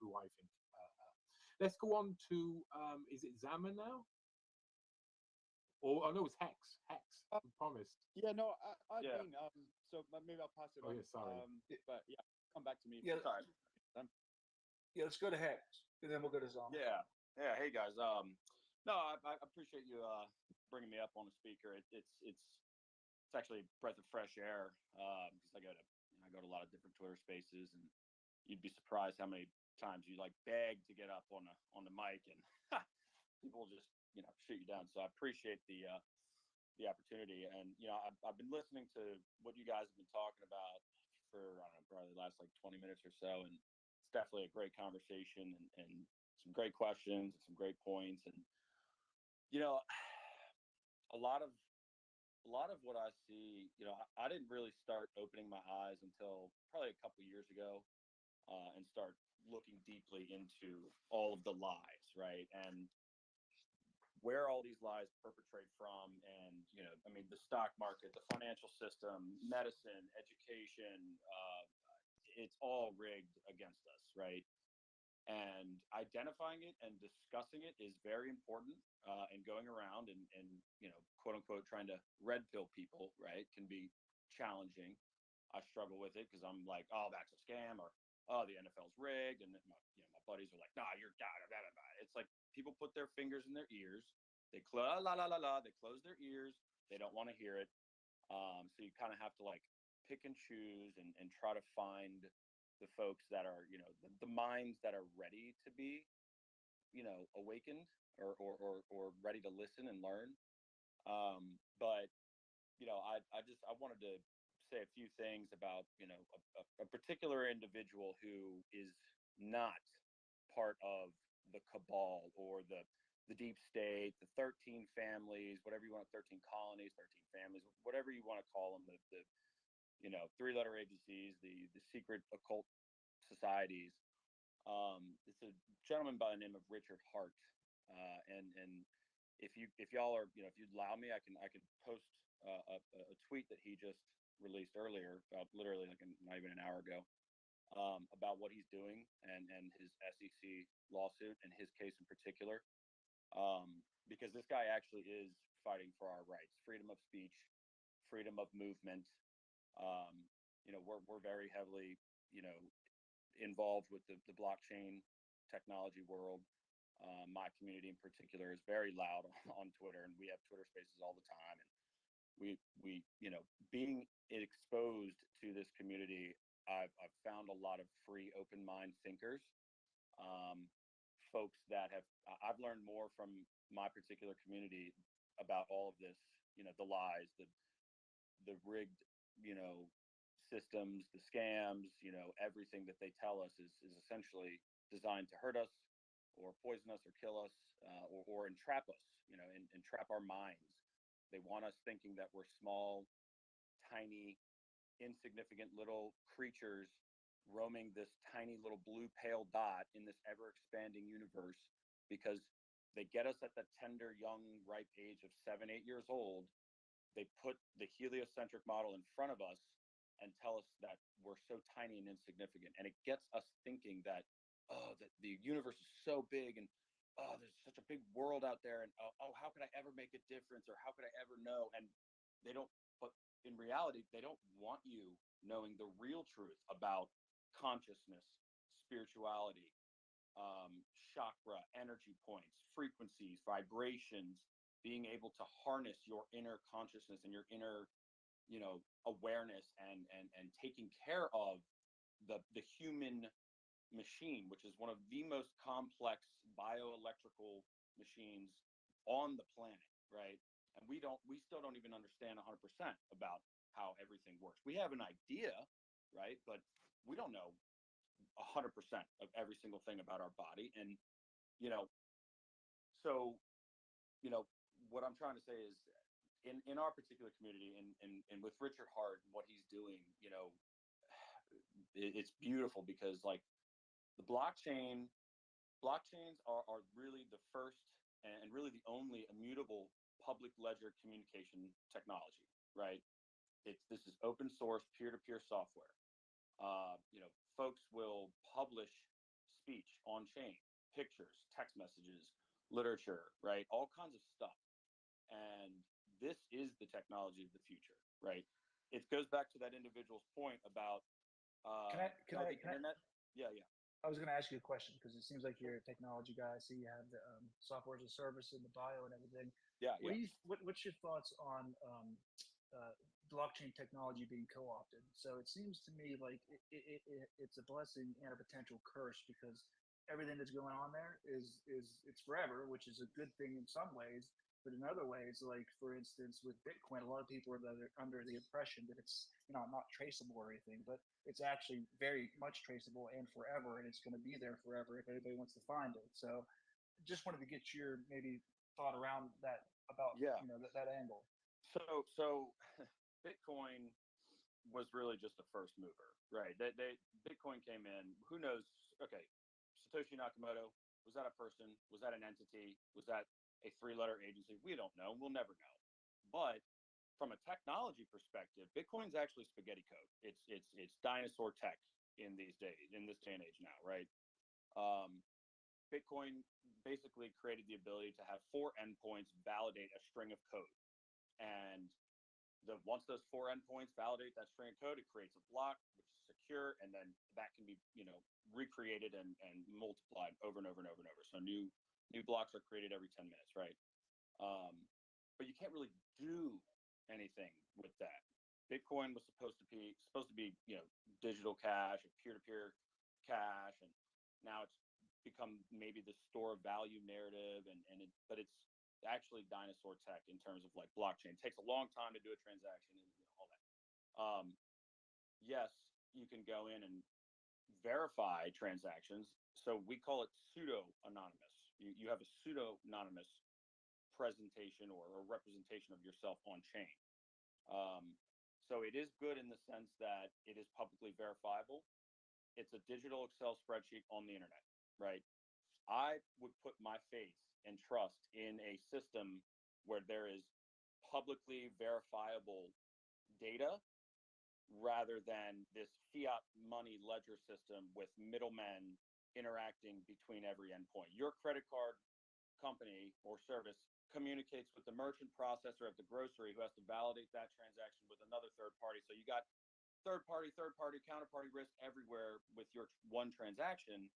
who I think. Let's go on to is it Zaman now? Or I know it's Hex. Hex. I promised. Yeah, no, I've Yeah. been. So maybe I'll pass it Oh on. yeah, sorry. But yeah, come back to me. Yeah. Sorry. Yeah, let's go to Hex, and then we'll go to Zom. Yeah. Yeah. Hey guys. No, I appreciate you bringing me up on the speaker. It's actually a breath of fresh air because I go to a lot of different Twitter spaces, and you'd be surprised how many times you like beg to get up on the mic, and people will just shoot you down. So I appreciate the opportunity, and I've been listening to what you guys have been talking about for I don't know, probably the last like 20 minutes or so, and it's definitely a great conversation and some great questions and some great points, and a lot of what I see, I didn't really start opening my eyes until probably a couple years ago, and start looking deeply into all of the lies, right? And where all these lies perpetrate from, and I mean, the stock market, the financial system, medicine, education, it's all rigged against us, right? And identifying it and discussing it is very important, and going around and quote unquote trying to red pill people, right, can be challenging. I struggle with it because I'm like, oh, that's a scam, or oh, the NFL's rigged, and then my buddies are like, nah, you're blah, blah, blah, blah. It's like people put their fingers in their ears, they close they close their ears, they don't want to hear it. So you kind of have to like pick and choose and try to find the folks that are the minds that are ready to be awakened, or ready to listen and learn. But I wanted to say a few things about a particular individual who is not part of the cabal or the deep state, the 13 families, whatever you want, 13 colonies, 13 families, whatever you want to call them, the three-letter agencies, the secret occult societies. It's a gentleman by the name of Richard Hart, and if y'all are if you'd allow me, I can post a tweet that he just released earlier, literally like not even an hour ago, about what he's doing and his SEC lawsuit and his case in particular, because this guy actually is fighting for our rights, freedom of speech, freedom of movement. We're very heavily involved with the blockchain technology world. My community in particular is very loud on Twitter, and we have Twitter spaces all the time. And we being exposed to this community, I've found a lot of free, open mind thinkers, folks that I've learned more from my particular community about all of this, the lies, the rigged, systems, the scams, everything that they tell us is essentially designed to hurt us or poison us or kill us, or entrap us, and entrap our minds. They want us thinking that we're small, tiny, insignificant little creatures roaming this tiny little blue pale dot in this ever expanding universe, because they get us at the tender, young, ripe age of 7, 8 years old. They put the heliocentric model in front of us and tell us that we're so tiny and insignificant. And it gets us thinking that, oh, that the universe is so big, and oh, there's such a big world out there, and oh, how could I ever make a difference, or how could I ever know? And they don't, but in reality, they don't want you knowing the real truth about consciousness, spirituality, chakra, energy points, frequencies, vibrations, being able to harness your inner consciousness and your inner awareness, and taking care of the human machine, which is one of the most complex bioelectrical machines on the planet, right? And we still don't even understand 100% about how everything works. We have an idea, right? But we don't know 100% of every single thing about our body. And so what I'm trying to say is, in our particular community, and with Richard Hart and what he's doing, it's beautiful, because like the blockchains are really the first and really the only immutable public ledger communication technology, right? This is open source, peer-to-peer software. Folks will publish speech on chain, pictures, text messages, literature, right? All kinds of stuff. And this is the technology of the future, right? It goes back to that individual's point about the internet. Yeah, yeah. I was going to ask you a question because it seems like you're a technology guy. I see you have the software as a service in the bio and everything. Yeah, What yeah. what's your thoughts on blockchain technology being co-opted? So it seems to me like it's a blessing and a potential curse because everything that's going on there is it's forever, which is a good thing in some ways. But in other ways, like for instance, with Bitcoin, a lot of people are under the impression that it's not traceable or anything, but it's actually very much traceable and forever, and it's going to be there forever if anybody wants to find it. So, just wanted to get your maybe thought around that about Yeah. that angle. So Bitcoin was really just a first mover, right? Bitcoin came in. Who knows? Okay, Satoshi Nakamoto, was that a person? Was that an entity? Was that a three-letter agency? We don't know. We'll never know. But from a technology perspective, Bitcoin's actually spaghetti code. It's dinosaur tech in this day and age now, right? Bitcoin basically created the ability to have 4 endpoints validate a string of code, and once those 4 endpoints validate that string of code, it creates a block which is secure, and then that can be recreated and multiplied over and over and over and over. So new blocks are created every 10 minutes, right? But you can't really do anything with that. Bitcoin was supposed to be digital cash or peer-to-peer cash, and now it's become maybe the store of value narrative, but it's actually dinosaur tech in terms of like blockchain. It takes a long time to do a transaction and all that. Yes, you can go in and verify transactions. So we call it pseudo-anonymous. You have a pseudo-anonymous presentation or representation of yourself on chain. So it is good in the sense that it is publicly verifiable. It's a digital Excel spreadsheet on the internet, right? I would put my faith and trust in a system where there is publicly verifiable data rather than this fiat money ledger system with middlemen interacting between every endpoint. Your credit card company or service communicates with the merchant processor at the grocery who has to validate that transaction with another third party. So you got third party, counterparty risk everywhere with your one transaction.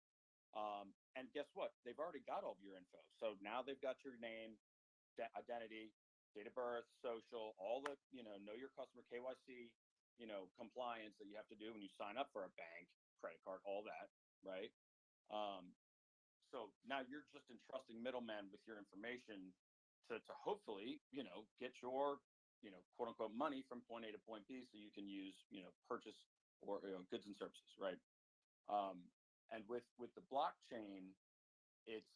And guess what? They've already got all of your info. So now they've got your name, identity, date of birth, social, all the, know your customer, KYC, compliance that you have to do when you sign up for a bank, credit card, all that, right? So now you're just entrusting middlemen with your information to hopefully, get your, quote unquote money from point A to point B so you can use, purchase or goods and services, right? And with the blockchain, it's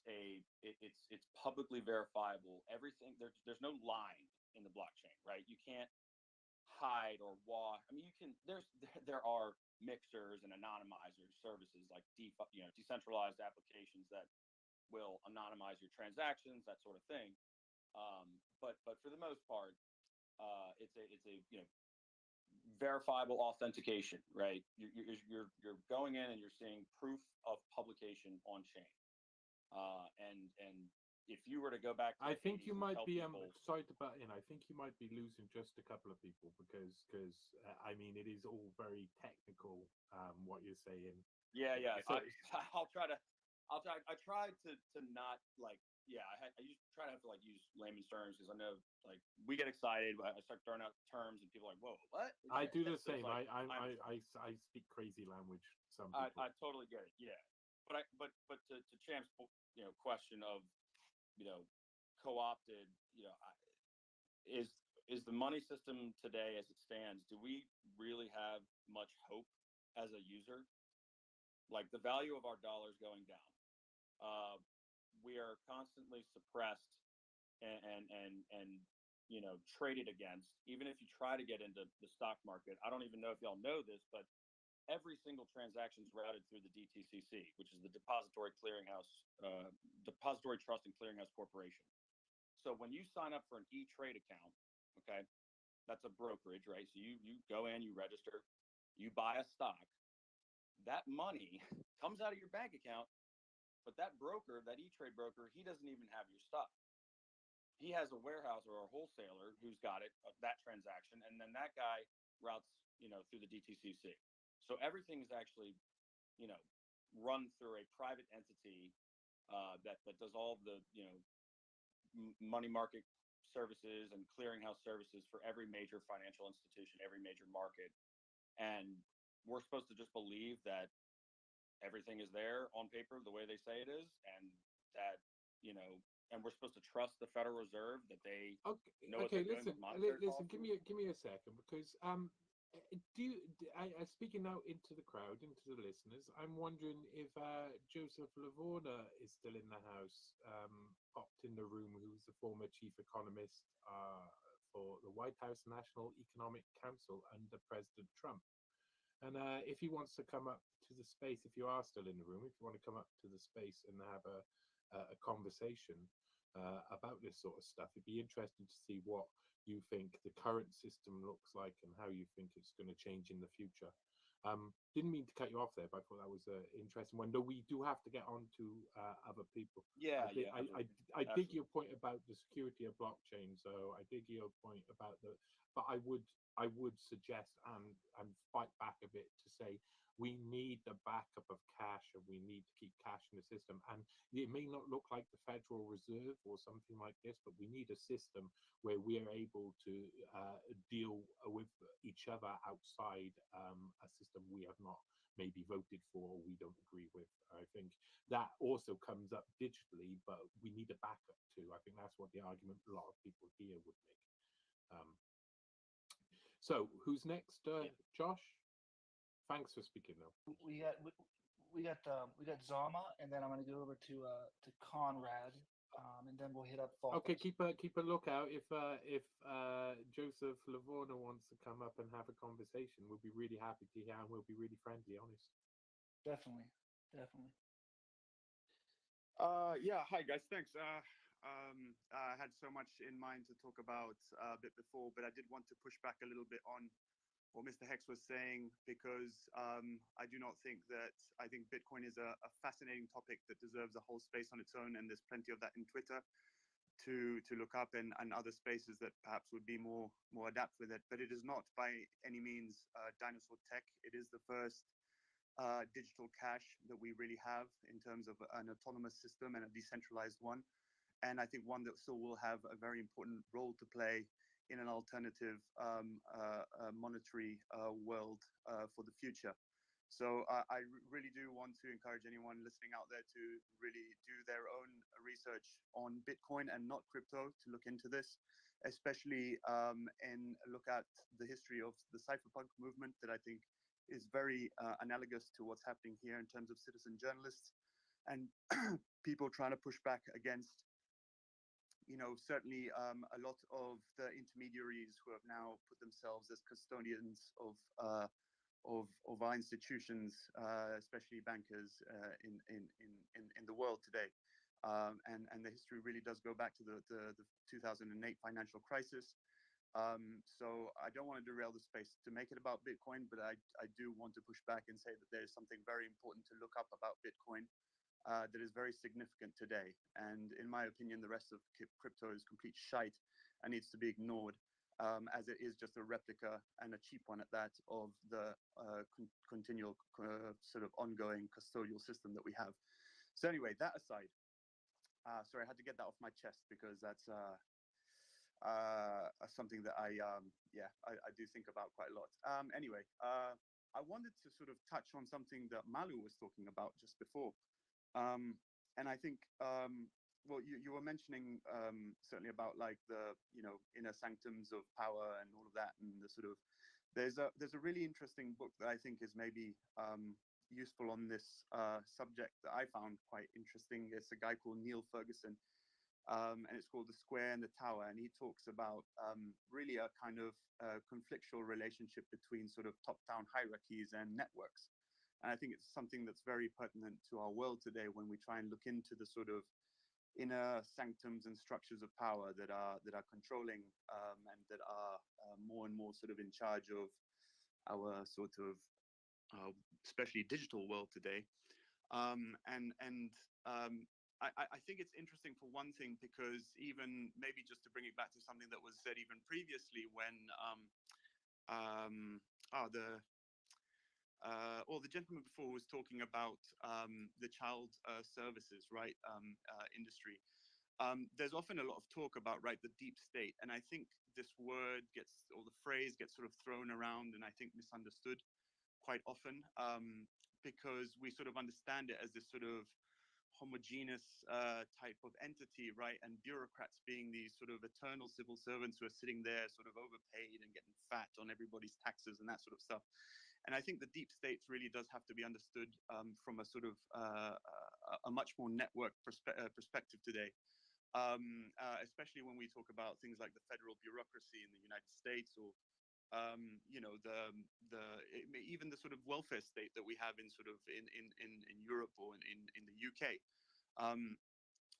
publicly verifiable. Everything there's no line in the blockchain, right? You can't hide or wash. I mean, there are mixers and anonymizers services like decentralized applications that will anonymize your transactions, that sort of thing. But for the most part, it's a verifiable authentication, right? You're going in and you're seeing proof of publication on chain. And if you were to go back to I think you might be people, sorry to butt in. I think you might be losing just a couple of people because I mean it is all very technical what you're saying. yeah. So, I tried to not like, I try to have to like use layman's terms because I know like we get excited. I start throwing out terms and people are like, whoa, what? I do the So it's same. like, I speak crazy language. Some people. I totally get it. Yeah, but to Champ's question of co-opted, is the money system today as it stands, do we really have much hope as a user? Like the value of our dollars going down, we are constantly suppressed and traded against. Even if you try to get into the stock market, I don't even know if y'all know this, but every single transaction is routed through the DTCC, which is the Depository Trust and Clearinghouse Corporation. So when you sign up for an E-Trade account, okay, that's a brokerage, right? So you go in, you register, you buy a stock. That money comes out of your bank account But that broker, that E-Trade broker, he doesn't even have your stuff. He has a warehouse or a wholesaler who's got it, that transaction, and then that guy routes, through the DTCC. So everything is actually, run through a private entity that does all of the, money market services and clearinghouse services for every major financial institution, every major market. And we're supposed to just believe that everything is there on paper the way they say it is, and that, and we're supposed to trust the Federal Reserve that they know what they're doing with monetary policy. Give me a second, because I speaking now into the crowd, into the listeners, I'm wondering if Joseph Livorno is still in the house, popped in the room, who's the former chief economist for the White House National Economic Council under President Trump. And if he wants to come up to the space, if you are still in the room, if you want to come up to the space and have a conversation about this sort of stuff, it'd be interesting to see what you think the current system looks like and how you think it's going to change in the future. Didn't mean to cut you off there, but I thought that was an interesting one. Though we do have to get on to other people. I dig your point about the security of blockchain. So I dig your point about but I would suggest and fight back a bit to say we need the backup of cash, and we need to keep cash in the system. And it may not look like the Federal Reserve or something like this, but we need a system where we are able to deal with each other outside a system we have not maybe voted for or we don't agree with. I think that also comes up digitally, but we need a backup too. I think that's what the argument a lot of people here would make. So who's next? Josh? Thanks for speaking though. We got Zama, and then I'm going to go over to Conrad, and then we'll hit up Falkers. Okay, keep a lookout. If Joseph Livorno wants to come up and have a conversation, we'll be really happy to hear, and we'll be really friendly, honest. Definitely. Yeah, hi guys, thanks. I had so much in mind to talk about a bit before, but I did want to push back a little bit on what Mr. Hex was saying, because I do not think that, I think Bitcoin is a fascinating topic that deserves a whole space on its own, and there's plenty of that in Twitter to look up, and other spaces that perhaps would be more adept with it. But it is not by any means dinosaur tech. It is the first digital cash that we really have in terms of an autonomous system and a decentralized one. And I think one that still will have a very important role to play in an alternative monetary world for the future. So I really do want to encourage anyone listening out there to really do their own research on Bitcoin and not crypto, to look into this, especially and look at the history of the cypherpunk movement that I think is very analogous to what's happening here in terms of citizen journalists and people trying to push back against, certainly a lot of the intermediaries who have now put themselves as custodians of our institutions, especially bankers in the world today. And the history really does go back to the 2008 financial crisis. So I don't want to derail the space to make it about Bitcoin, but I do want to push back and say that there's something very important to look up about Bitcoin that is very significant today. And in my opinion, the rest of crypto is complete shite and needs to be ignored, as it is just a replica, and a cheap one at that, of the continual sort of ongoing custodial system that we have. So anyway, that aside, sorry, I had to get that off my chest, because that's something that I do think about quite a lot. Anyway, I wanted to sort of touch on something that Malu was talking about just before. And I think, well, you were mentioning certainly about like the, inner sanctums of power and all of that, and the sort of, there's a really interesting book that I think is maybe useful on this subject that I found quite interesting. It's a guy called Neil Ferguson, and it's called The Square and the Tower, and he talks about really a kind of conflictual relationship between sort of top-down hierarchies and networks. And I think it's something that's very pertinent to our world today when we try and look into the sort of inner sanctums and structures of power that are controlling and that are more and more sort of in charge of our sort of especially digital world today. And I think it's interesting for one thing, because even maybe just to bring it back to something that was said even previously, when um, oh, the gentleman before was talking about the child services, right, industry. There's often a lot of talk about, right, the deep state, and I think this word gets, or the phrase gets sort of thrown around, and I think misunderstood quite often, because we sort of understand it as this sort of homogeneous type of entity, right? And bureaucrats being these sort of eternal civil servants who are sitting there sort of overpaid and getting fat on everybody's taxes and that sort of stuff. And I think the deep state really does have to be understood from a sort of a much more network perspective today. Especially when we talk about things like the federal bureaucracy in the United States, or you know, even the sort of welfare state that we have in sort of in Europe or in the UK. Um,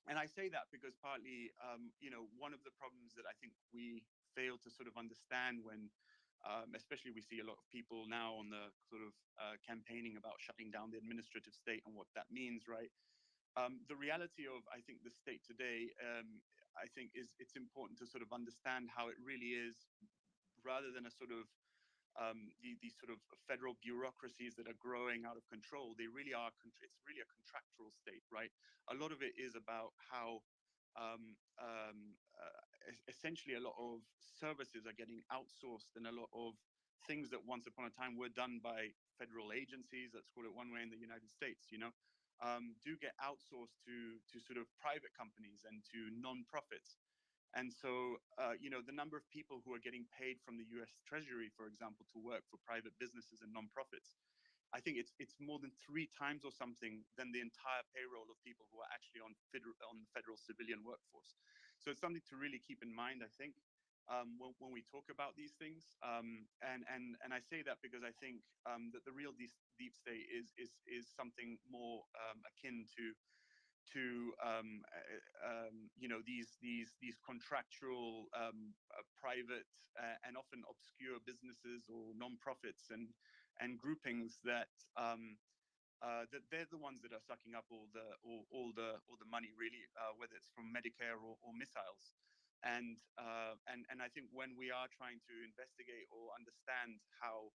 and I say that because partly, you know, one of the problems that I think we fail to sort of understand when, especially we see a lot of people now on the sort of campaigning about shutting down the administrative state and what that means, right? The reality of, I think, the state today, I think it's important to sort of understand how it really is, rather than a sort of these sort of federal bureaucracies that are growing out of control. They really are. It's really a contractual state, right? A lot of it is about how um, um, essentially a lot of services are getting outsourced, and a lot of things that once upon a time were done by federal agencies, let's call it one way, in the United States, you know, do get outsourced to sort of private companies and to non-profits. And so, you know, the number of people who are getting paid from the U.S. Treasury, for example, to work for private businesses and nonprofits, I think it's more than 3 times or something than the entire payroll of people who are actually on the federal civilian workforce. So it's something to really keep in mind, I think, when we talk about these things. And I say that because I think that the real deep state is something more akin to you know, these contractual private and often obscure businesses or non-profits and groupings that that they're the ones that are sucking up all the money, really, whether it's from Medicare or missiles. And I think when we are trying to investigate or understand how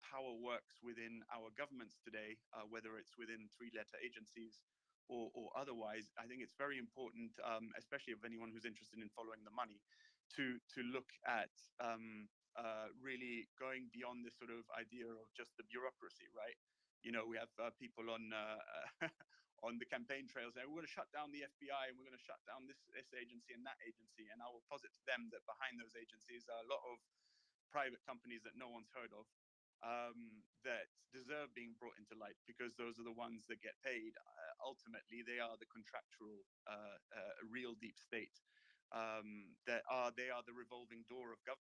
power works within our governments today, whether it's within three-letter agencies or otherwise, I think it's very important, especially of anyone who's interested in following the money, to look at really going beyond this sort of idea of just the bureaucracy, right? You know, we have people on on the campaign trails saying, we're going to shut down the FBI and we're going to shut down this agency and that agency. And I will posit to them that behind those agencies are a lot of private companies that no one's heard of, that deserve being brought into light, because those are the ones that get paid. Ultimately, they are the contractual, real deep state, they are the revolving door of government.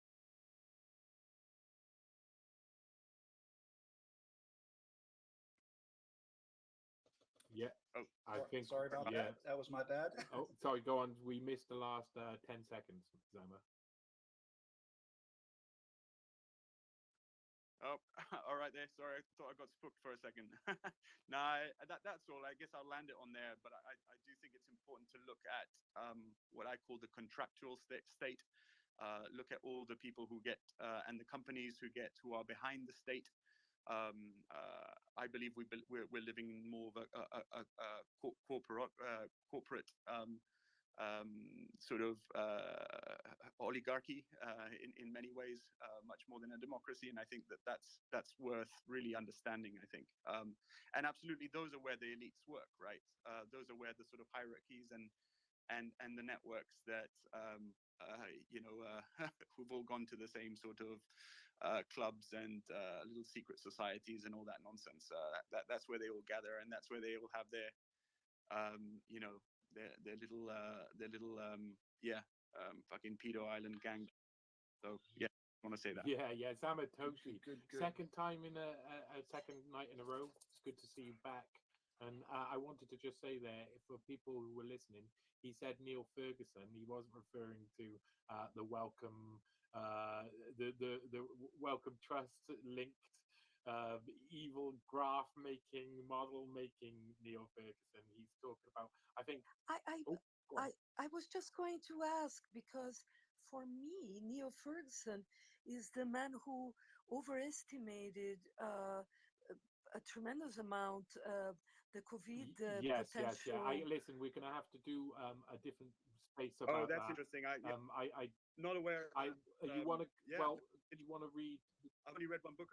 Yeah, Oh, I think. Sorry about Yeah. that. That was my bad. Oh, sorry. Go on. We missed the last 10 seconds, Zama. oh, all right there. Sorry, I thought I got spooked for a second. No, that's all. I guess I'll land it on there. But I do think it's important to look at what I call the contractual state. Look at all the people who get and the companies who are behind the state. I believe we're living in more of a corporate sort of oligarchy in many ways, much more than a democracy. And I think that's worth really understanding, I think. And absolutely, those are where the elites work, right? Those are where the sort of hierarchies and the networks that you know, we've all gone to the same sort of clubs and little secret societies and all that nonsense. That's where they all gather, and that's where they all have their you know, their little yeah, fucking pedo island gang. So yeah, I want to say that. Yeah, yeah. Zama Toshi. Good. Second time in a second night in a row. It's good to see you back. And I wanted to just say there, for people who were listening, he said Neil Ferguson. He wasn't referring to the Welcome, the Welcome Trust linked evil graph making, model making Neil Ferguson. He's talking about, I think, I, I, oh, go on. I was just going to ask because for me, Neil Ferguson is the man who overestimated a tremendous amount the COVID Yes, potential. I listen. We're gonna have to do a different space Oh, about that's that. interesting. I I not aware. Of that. you want to Yeah, well, you want to read I've only read one book.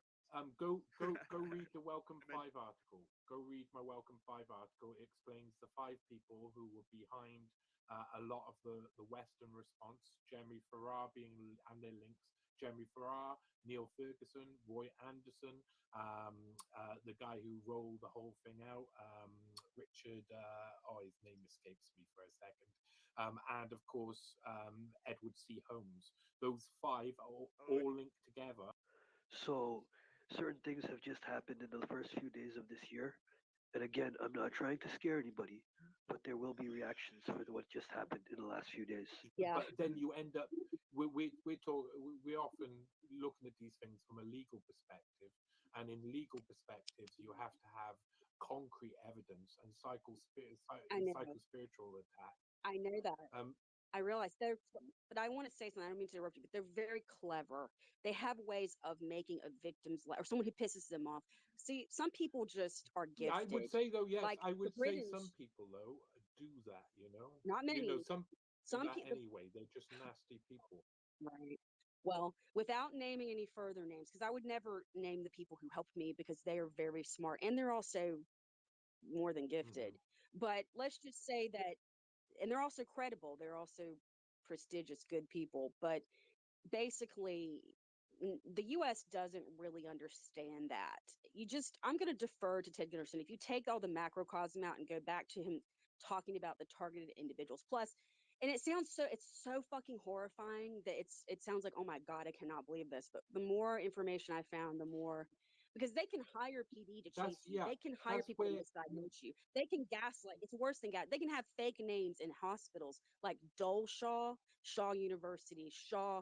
go read the Welcome Five article. Go read my Welcome Five article. It explains the 5 people who were behind a lot of the Western response. Jeremy Farrar and their links. Jeremy Farrar, Neil Ferguson, Roy Anderson, the guy who rolled the whole thing out, Richard. His name escapes me for a second. And of course, Edward C. Holmes. Those 5 are all linked together. So, certain things have just happened in the first few days of this year. And again, I'm not trying to scare anybody, but there will be reactions for what just happened in the last few days. Yeah. But then you end up, we're often looking at these things from a legal perspective. And in legal perspectives, you have to have concrete evidence and psychospiritual attack. I know that. I realize they're, but I want to say something. I don't mean to interrupt you, but they're very clever. They have ways of making a victim's life, or someone who pisses them off. See, some people just are gifted. I would say though, yes, like I would the say British, some people though do that. not many. Some people anyway. They're just nasty people. Right. Well, without naming any further names, because I would never name the people who helped me because they are very smart and they're also more than gifted. But let's just say that, and they're also credible. They're also prestigious, good people. But basically, the U.S. doesn't really understand that. I'm going to defer to Ted Gunderson. If you take all the macrocosm out and go back to him talking about the targeted individuals, plus, and it's so fucking horrifying that it sounds like, oh my God, I cannot believe this. But the more information I found, the more, because they can hire PD to chase you. They can hire people to misdiagnose you. They can gaslight. It's worse than gas. They can have fake names in hospitals like Dole Shaw University, Shaw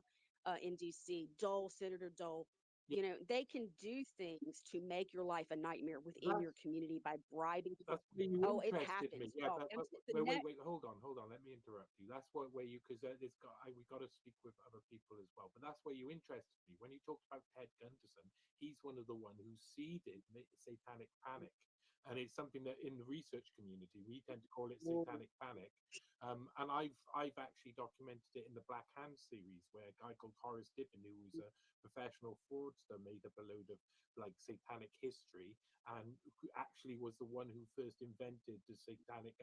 in DC, Dole, Senator Dole. They can do things to make your life a nightmare within your community by bribing people. That's where you it interested happens. me. Yeah, wait, hold on. Let me interrupt you. That's where you, because we got to speak with other people as well. But that's where you interested me when you talked about Ted Gunderson. He's one of the one who seeded satanic panic, and it's something that in the research community we tend to call it satanic panic. And I've actually documented it in the Black Hand series, where a guy called Horace Dippin, who was a professional fraudster, made up a load of like satanic history, and who actually was the one who first invented the satanic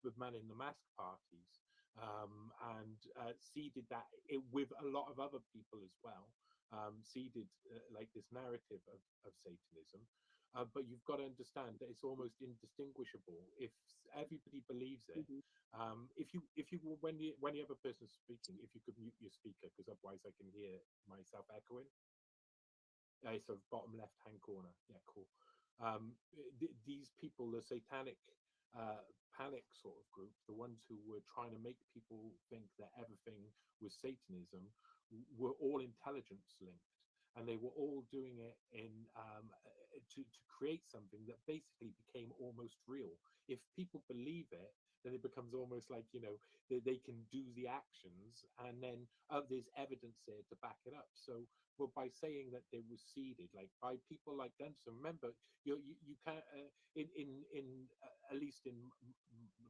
the man in the mask parties, and seeded that with a lot of other people as well. Seeded like this narrative of Satanism. But you've got to understand that it's almost indistinguishable if everybody believes it. If you when the other person's speaking, if you could mute your speaker, because otherwise I can hear myself echoing. So bottom left hand corner. Yeah, cool. These people, the satanic panic sort of group, the ones who were trying to make people think that everything was Satanism, were all intelligence linked, and they were all doing it in to create something that basically became almost real. If people believe it, then it becomes almost like they can do the actions, and then there's evidence there to back it up. So, well, by saying that they were seeded, like by people like Gunderson, remember you can't in at least in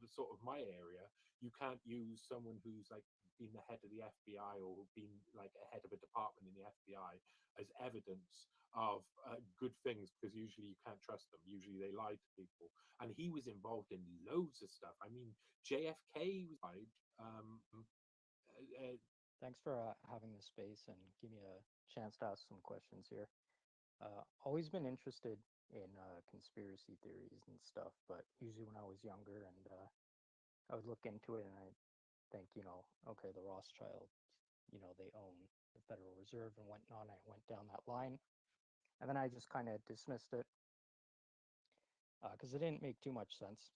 the sort of my area, you can't use someone who's like been the head of the FBI or been like a head of a department in the FBI as evidence of good things, because usually you can't trust them. Usually they lie to people, and he was involved in loads of stuff. I mean, JFK was Thanks for having this space and give me a chance to ask some questions here. Always been interested in conspiracy theories and stuff, but usually when I was younger, and I would look into it and I think, okay, the Rothschild, they own the Federal Reserve and whatnot. I went down that line, and then I just kind of dismissed it because it didn't make too much sense.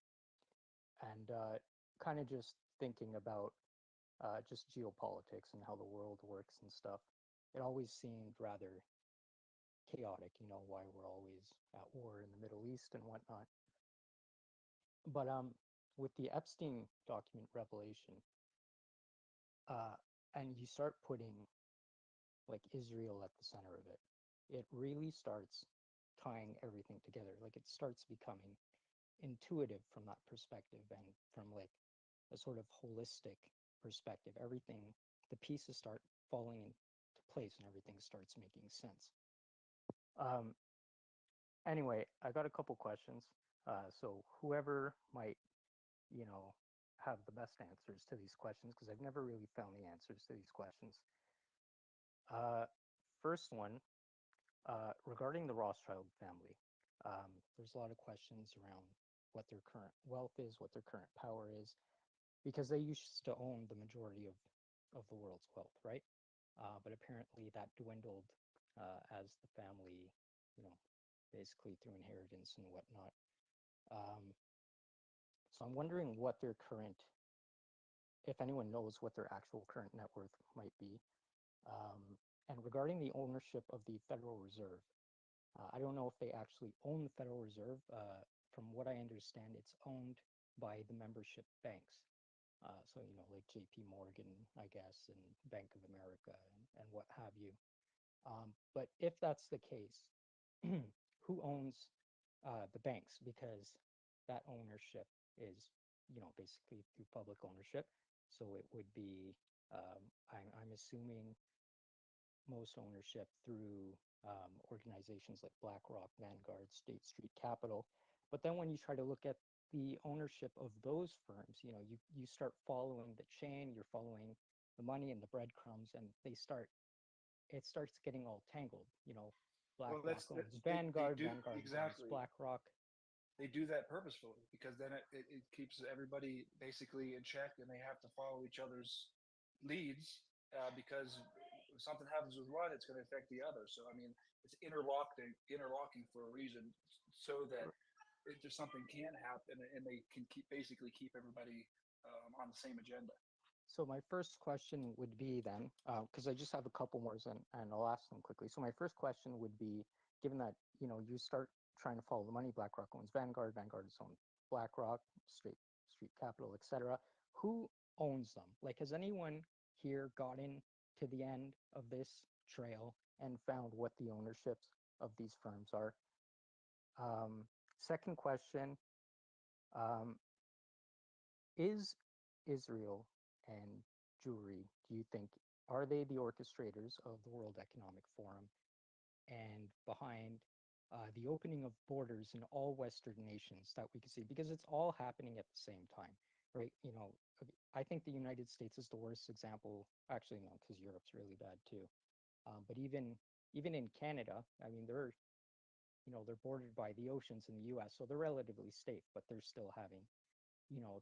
And kind of just thinking about just geopolitics and how the world works and stuff, it always seemed rather chaotic, why we're always at war in the Middle East and whatnot. But with the Epstein document revelation, and you start putting like Israel at the center of it, it really starts tying everything together. Like it starts becoming intuitive from that perspective, and from like a sort of holistic perspective. Everything, the pieces start falling into place and everything starts making sense. Um, anyway, I got a couple questions. So whoever might, you know, have the best answers to these questions, because I've never really found the answers to these questions. Uh, First one, regarding the Rothschild family, there's a lot of questions around what their current wealth is, what their current power is, because they used to own the majority of the world's wealth, right? But apparently that dwindled as the family, you know, basically through inheritance and whatnot. Um, so I'm wondering what their current, if anyone knows what their actual current net worth might be. Um, and regarding the ownership of the Federal Reserve, I don't know if they actually own the Federal Reserve. From what I understand, it's owned by the membership banks. So, like JP Morgan, I guess, and Bank of America and what have you. But if that's the case, who owns the banks? Because that ownership is, basically through public ownership. So it would be, I'm assuming, most ownership through organizations like BlackRock, Vanguard, State Street Capital. But then when you try to look at the ownership of those firms, you start following the chain, you're following the money and the breadcrumbs, and it starts getting all tangled. Well, BlackRock that's owns they Vanguard, do Vanguard owns exactly. BlackRock. They do that purposefully because then it keeps everybody basically in check, and they have to follow each other's leads because if something happens with one, it's going to affect the other. So I mean, it's interlocking for a reason, so that if there's something can happen, and they can basically keep everybody on the same agenda. So my first question would be then, because I just have a couple more, and I'll ask them quickly. So my first question would be, given that you start trying to follow the money, BlackRock owns Vanguard, Vanguard is owned BlackRock, Street Capital, etc. Who owns them? Like, has anyone here gotten to the end of this trail and found what the ownerships of these firms are? Second question, um, is Israel and Jewry, do you think, are they the orchestrators of the World Economic Forum and behind the opening of borders in all Western nations that we can see? Because it's all happening at the same time, right? I think the United States is the worst example. Actually, no, because Europe's really bad too. But even in Canada, I mean, they're bordered by the oceans in the U.S., so they're relatively safe, but they're still having,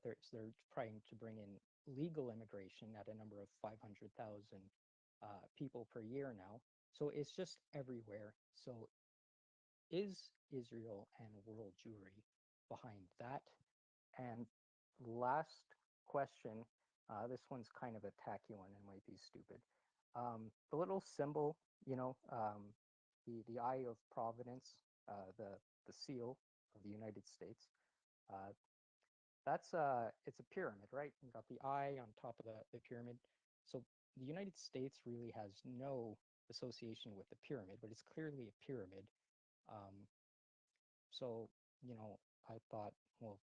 they're trying to bring in legal immigration at a number of 500,000 people per year now. So it's just everywhere. So is Israel and World Jewry behind that? And last question, this one's kind of a tacky one and might be stupid. The little symbol, the Eye of Providence, the seal of the United States. Uh, it's a pyramid, right? You got the eye on top of the pyramid. So the United States really has no association with the pyramid, but it's clearly a pyramid. Um, so, I thought, well,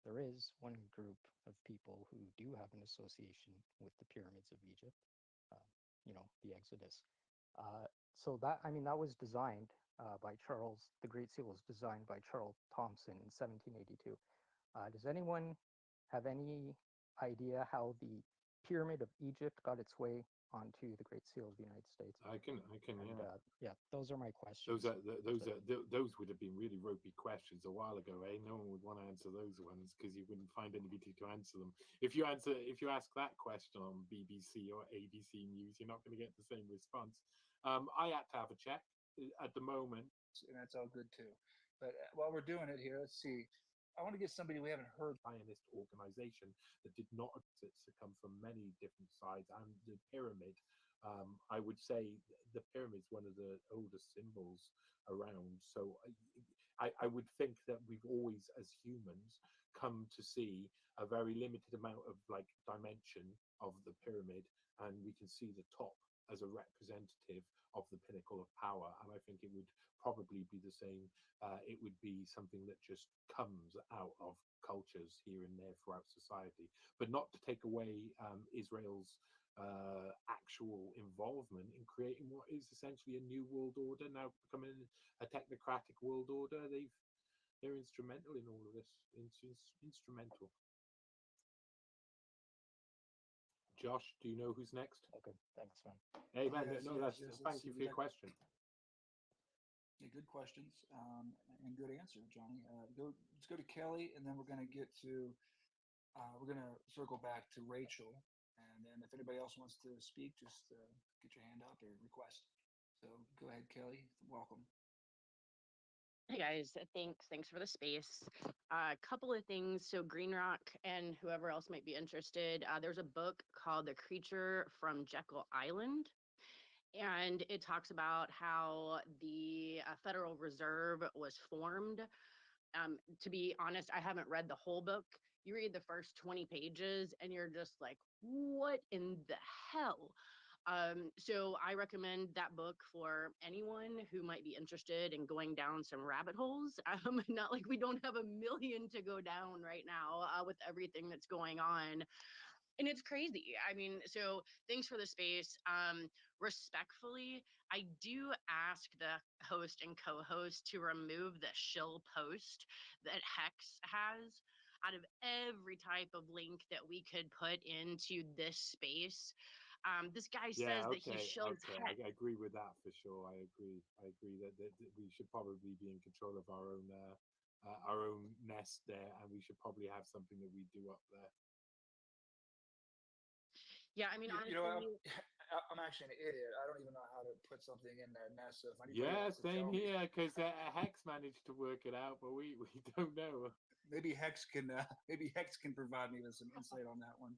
there is one group of people who do have an association with the pyramids of Egypt, uh, the Exodus. So that, I mean, that was designed by Charles, the Great Seal was designed by Charles Thompson in 1782. Does anyone have any idea how the Pyramid of Egypt got its way onto the Great Seal of the United States? I can, And yeah. yeah, those are my questions. Those would have been really ropey questions a while ago, eh? No one would want to answer those ones because you wouldn't find anybody to answer them. If you ask that question on BBC or ABC News, you're not going to get the same response. I had to have a check at the moment. And that's all good too. But while we're doing it here, let's see. I want to get somebody we haven't heard. Zionist organization that did not exist, to come from many different sides, and the pyramid I would say the pyramid's one of the oldest symbols around. So I would think that we've always, as humans, come to see a very limited amount of like dimension of the pyramid, and we can see the top as a representative of the pinnacle of power. And I think it would probably be the same. It would be something that just comes out of cultures here and there throughout society, but not to take away Israel's actual involvement in creating what is essentially a new world order, now becoming a technocratic world order. They're instrumental in all of this. Instrumental. Josh, do you know who's next? Okay, thanks, man. Hey man, Yes, no, yes, that's yes. thank Let's you see. for your question. Yeah, good questions and good answer, Johnny. Let's go to Kelly, and then we're going to get to we're going to circle back to Rachel, and then if anybody else wants to speak, just get your hand up or request. So go ahead, Kelly. Welcome. Hey guys, thanks for the space. A couple of things. So Green Rock and whoever else might be interested, there's a book called The Creature from Jekyll Island, and it talks about how the Federal Reserve was formed. To be honest, I haven't read the whole book. You read the first 20 pages and you're just like, what in the hell? So I recommend that book for anyone who might be interested in going down some rabbit holes. Not like we don't have a million to go down right now with everything that's going on. And it's crazy. I mean, so thanks for the space. Respectfully, I do ask the host and co-host to remove the shill post that Hex has out of every type of link that we could put into this space. This guy Yeah, says that he okay, shills okay. Hex. I agree with that for sure. I agree. I agree that we should probably be in control of our own nest there, and we should probably have something that we do up there. Yeah, I mean, You know, honestly, I'm actually an idiot. I don't even know how to put something in that nest. So if anybody Yeah, wants to same tell me, here. Because Hex managed to work it out, but we don't know. maybe Hex can provide me with some insight on that one.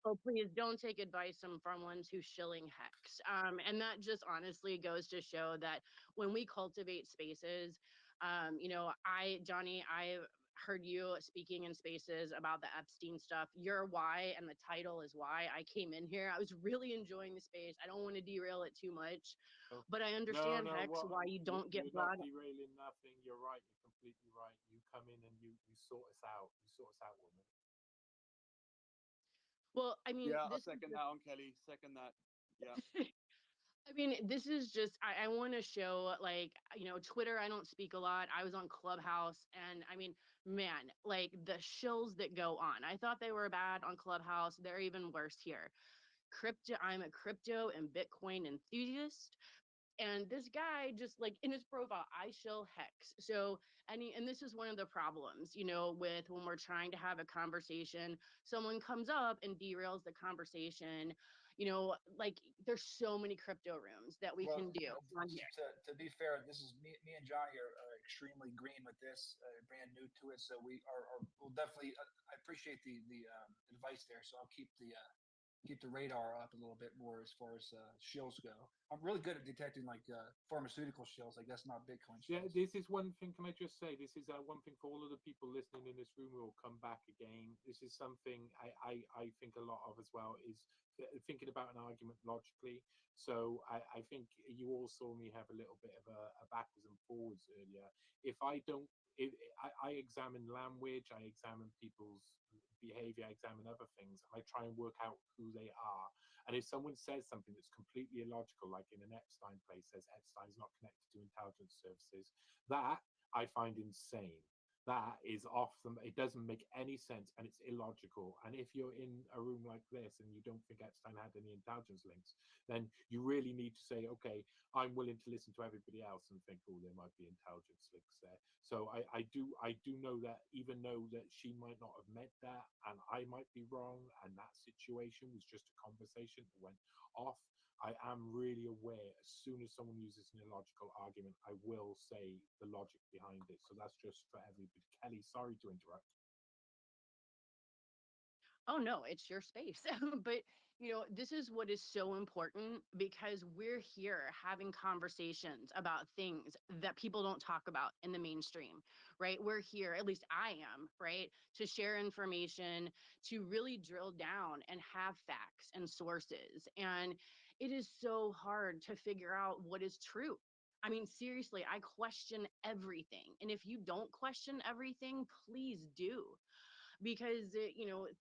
oh, please don't take advice from ones who's shilling Hex. And that just honestly goes to show that when we cultivate spaces, Johnny, I heard you speaking in spaces about the Epstein stuff. Your why and the title is why I came in here. I was really enjoying the space. I don't want to derail it too much, Oh. but I No, understand no, Hex why you don't get we're not brought. derailing nothing. You're right. You're completely right. You come in and you sort us out. You sort us out, woman. Well, I mean, Yeah, I'll this is second just that on Kelly. Second that. Yeah. I mean, this is just, I want to show, like, Twitter, I don't speak a lot. I was on Clubhouse, and I mean, man, like the shills that go on. I thought they were bad on Clubhouse. They're even worse here. I'm a crypto and Bitcoin enthusiast. And this guy just like in his profile, I shill Hex. So and this is one of the problems, with when we're trying to have a conversation, someone comes up and derails the conversation. Like there's so many crypto rooms that we Well, can do on here. to be fair, this is me and Johnny are extremely green with this, brand new to it. So we'll definitely. I appreciate the advice there. So I'll keep the radar up a little bit more as far as shills go. I'm really good at detecting like pharmaceutical shills. I guess not Bitcoin Yeah, shills. this is one thing. Can I just say, this is one thing for all of the people listening in this room who will come back again. This is something I think a lot of as well, is thinking about an argument logically. So I think you all saw me have a little bit of a backwards and forwards earlier. If I don't, if, I examine language, I examine people's behavior, I examine other things, and I try and work out who they are. And if someone says something that's completely illogical, like in an Epstein place says Epstein's not connected to intelligence services, that I find insane. That is off them. It doesn't make any sense and it's illogical. And if you're in a room like this and you don't think Epstein had any intelligence links, then you really need to say, okay, I'm willing to listen to everybody else and think, oh, there might be intelligence links there. So I do know that, even though that she might not have meant that and I might be wrong, and that situation was just a conversation that went off, I am really aware as soon as someone uses an illogical argument, I will say the logic behind it. So that's just for everybody. Kelly, sorry to interrupt. Oh no, it's your space. But this is what is so important because we're here having conversations about things that people don't talk about in the mainstream, right? We're here, at least I am, right, to share information, to really drill down and have facts and sources. And it is so hard to figure out what is true. I mean, seriously, I question everything. And if you don't question everything, please do, because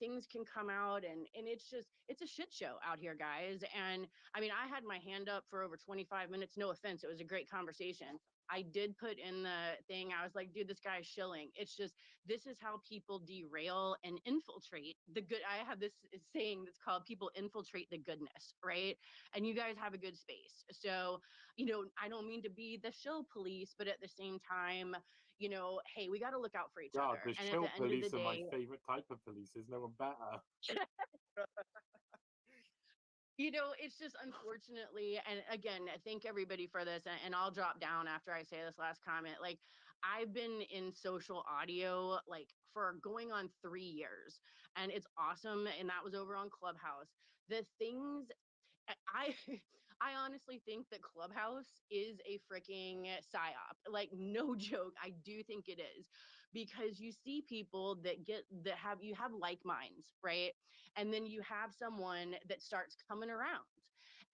things can come out, and it's a shit show out here, guys. And I mean, I had my hand up for over 25 minutes. No offense, it was a great conversation. I did put in the thing, I was like, dude, this guy's shilling. It's just, this is how people derail and infiltrate the good. I have this saying that's called people infiltrate the goodness, right? And you guys have a good space. So I don't mean to be the shill police, but at the same time, hey, we got to look out for each God, other. the And at shill the end of the police are my day, favorite type of police. There's no one better. it's just unfortunately, and again, thank everybody for this. And I'll drop down after I say this last comment. Like, I've been in social audio like for going on 3 years, and it's awesome. And that was over on Clubhouse. The things I I honestly think that Clubhouse is a freaking psyop. Like, no joke, I do think it is, because you see people that have like minds, right? And then you have someone that starts coming around.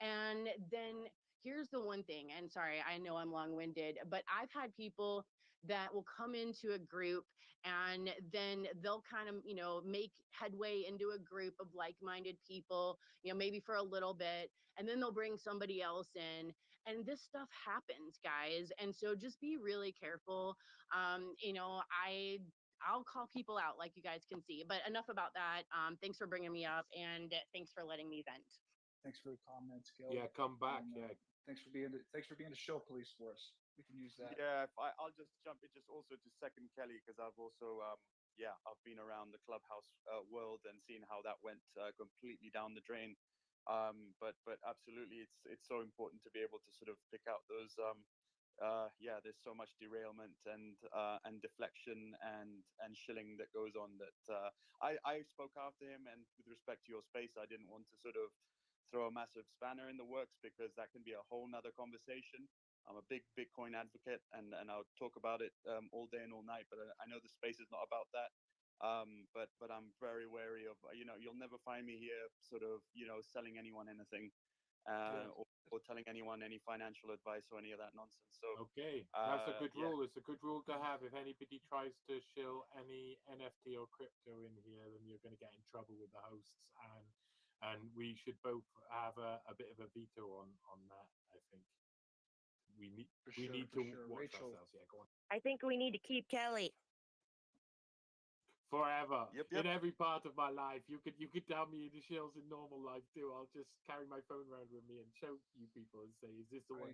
And then here's the one thing, and sorry, I know I'm long-winded, but I've had people that will come into a group, and then they'll kind of, make headway into a group of like-minded people, maybe for a little bit, and then they'll bring somebody else in, and this stuff happens, guys. And so just be really careful. I'll call people out, like you guys can see. But enough about that. Thanks for bringing me up, and thanks for letting me vent. Thanks for the comments, Gil. Yeah, come back. And, Yeah. Thanks for being the show police for us. We can use that. Yeah, I'll just jump in just also to second Kelly, because I've also I've been around the Clubhouse world and seen how that went completely down the drain. But absolutely, it's so important to be able to sort of pick out those there's so much derailment and deflection and shilling that goes on that I spoke after him, and with respect to your space, I didn't want to sort of throw a massive spanner in the works, because that can be a whole nother conversation. I'm a big Bitcoin advocate, and I'll talk about it all day and all night, but I know the space is not about that. But I'm very wary of, you'll never find me here sort of, selling anyone anything, or telling anyone any financial advice or any of that nonsense. So Okay, that's a good yeah. rule. It's a good rule to have. If anybody tries to shill any NFT or crypto in here, then you're going to get in trouble with the hosts, and we should both have a bit of a veto on that. I think we need to watch Rachel. ourselves. Yeah, go on. I think we need to keep Kelly. Forever. Yep. In every part of my life. You could tell me the shills in normal life too. I'll just carry my phone around with me and show you people and say, is this the one?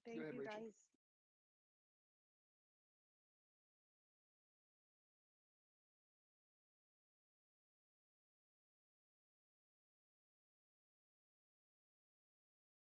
Thank ahead, you Rachel. guys.